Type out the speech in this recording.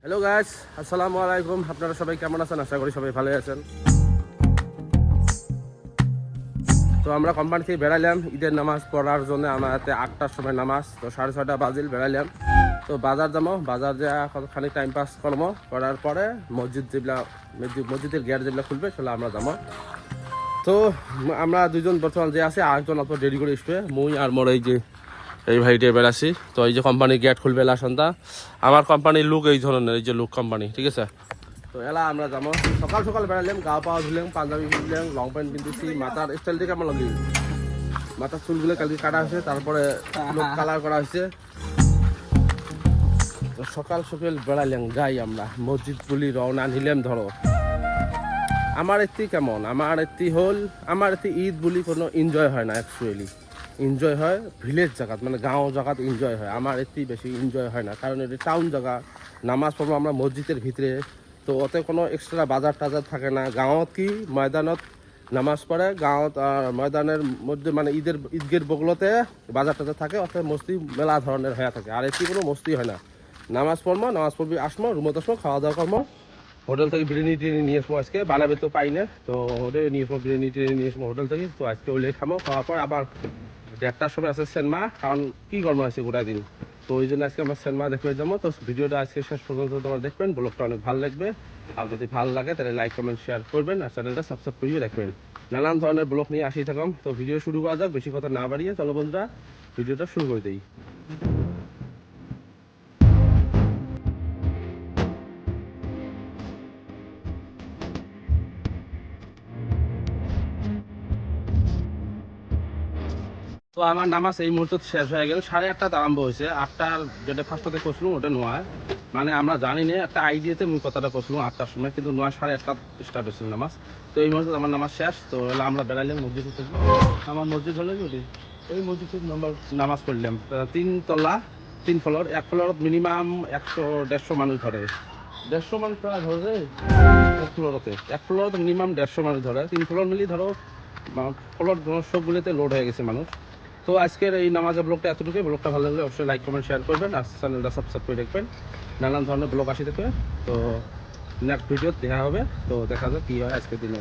Hello guys, আসসালামু আলাইকুম। আপনারা সবাই কেমন আছেন? আশা করি সবাই ভালো আছেন। তো আমরা কোম্পানি থেকে বেড়ালাম ঈদের নামাজ পড়ার জন্য। আমার হাতে 8টার সময় নামাজ, তো 6:30 বাজিল বেড়ালাম। তো বাজার যাবো, বাজার যা খানিক টাইম পাস করবো, করার পরে মসজিদের গেট যেগুলো খুলবে সেগুলো আমরা যাবো। তো আমরা দুজন বর্তমান যে আছে, আরেকজন অল্প দেরি করে আসবে, মুই আর মোর এই ভাইটে বেড়াচ্ছি। তো এই যে কোম্পানির গেট খুলবে এলা সন্ধ্যা। আমার কোম্পানির লুক এই ধরনের, এই যে লুক কোম্পানি, ঠিক আছে। তো এলা আমরা যাবো। সকাল সকাল বেড়ালাম, গা পাওয়া ধুলাম, পাঞ্জাবি পিনলাম, লং প্যান্ট পিনতেছি। মাথার স্টাইল থেকে আমার লাগি, মাথার চুলগুলো কালকে কাটা হয়েছে, তারপরে কালার করা হয়েছে। তো সকাল সকাল বেড়ালাম, যাই আমরা মসজিদ বলি রওনা নিলাম। ধরো আমার এটি কেমন, আমার এটি ঈদ বলি কোনো এনজয় হয় না। অ্যাকচুয়ালি এনজয় হয় ভিলেজ জায়গাত, মানে গাঁও জায়গাত এনজয় হয়। আমার এটি বেশি এনজয় হয় না, কারণ এটি টাউন জায়গা। নামাজ পড়বো আমরা মসজিদের ভিতরে, তো ওতে কোনো এক্সট্রা বাজার টাজার থাকে না। গাঁৱত কি ময়দানত নামাজ পড়ে, গাঁৱত ময়দানের মধ্যে মানে ঈদগের বগলতে বাজার টাজার থাকে, অর্থাৎ মস্তি মেলা ধরনের হয়ে থাকে। আর এটি কোনো মস্তি হয় না। নামাজ পড়বি, আসবো রুমত, আসবো খাওয়া দাওয়া করবো। হোটেল থেকে বিরিয়ানি টিরিয়ানি নিয়ে আসবো, আজকে বানাবে তো পাই না, তো হোটেল নিয়ে আসবো, বিরিয়ানি টিরিয়ানি নিয়ে আসবো হোটেল থেকে। তো আজকে ওইলে খাবো, খাওয়ার পর আবার 1:30টার সময় আছে সিনেমা, কারণ কি গরম আছে গোটা দিন। তো ওই জন্য আজকে আমরা সিনেমা দেখতে যাবো। তো ভিডিওটা আজকে শেষ পর্যন্ত তোমার দেখবেন, ব্লগটা অনেক ভালো লাগবে। আর যদি ভালো লাগে তাহলে লাইক কমেন্ট শেয়ার করবেন, আর চ্যানেলটা সাবস্ক্রাইব করিয়ে রাখবেন। নানান ধরনের ব্লগ নিয়ে আসি থাকুন। তো ভিডিও শুরু করা যাক, বেশি কথা না বাড়িয়ে চলো বন্ধুরা ভিডিওটা শুরু করে দিই। তো আমার নামাজ এই মুহূর্তে শেষ হয়ে গেল। 8:30 আরম্ভ হয়েছে, 8টার যেটা ফার্স্টতে করছিলাম ওটা নয়, মানে আমরা জানি না, একটা আইডিয়াতে আমি কথাটা করছিলাম 8টার সময়, কিন্তু 9:30 স্টার্ট হয়েছিল নামাজ। তো এই মুহূর্তে আমার নামাজ শেষ। তো এলা আমরা বেড়াইলাম মসজিদ থেকে। আমার মসজিদ হলো কি ওই মসজিদ নম্বর নামাজ পড়লাম। 3 তলা, 3 ফ্লোর, এক ফ্লোর মিনিমাম 100-150 মানুষ ধরে। 150 মানুষ প্রায় ধরে এক ফ্লোরতে মিনিমাম 150 মানুষ ধরে। 3 ফ্লোর মিলিয়ে ধরো ফ্লোর সবগুলোতে লোড হয়ে গেছে মানুষ। তো আজকের এই নামাজের ব্লগটা এতটুকুই। ব্লগটা ভালো লাগলে অবশ্যই লাইক কমেন্ট শেয়ার করবেন, আর চ্যানেলটা সাবস্ক্রাইব করে রাখবেন। নানান ধরনের ব্লগ আসি দেখবে। তো নেক্সট ভিডিও দেখা হবে। তো দেখা যাক কি হয় আজকের দিনে।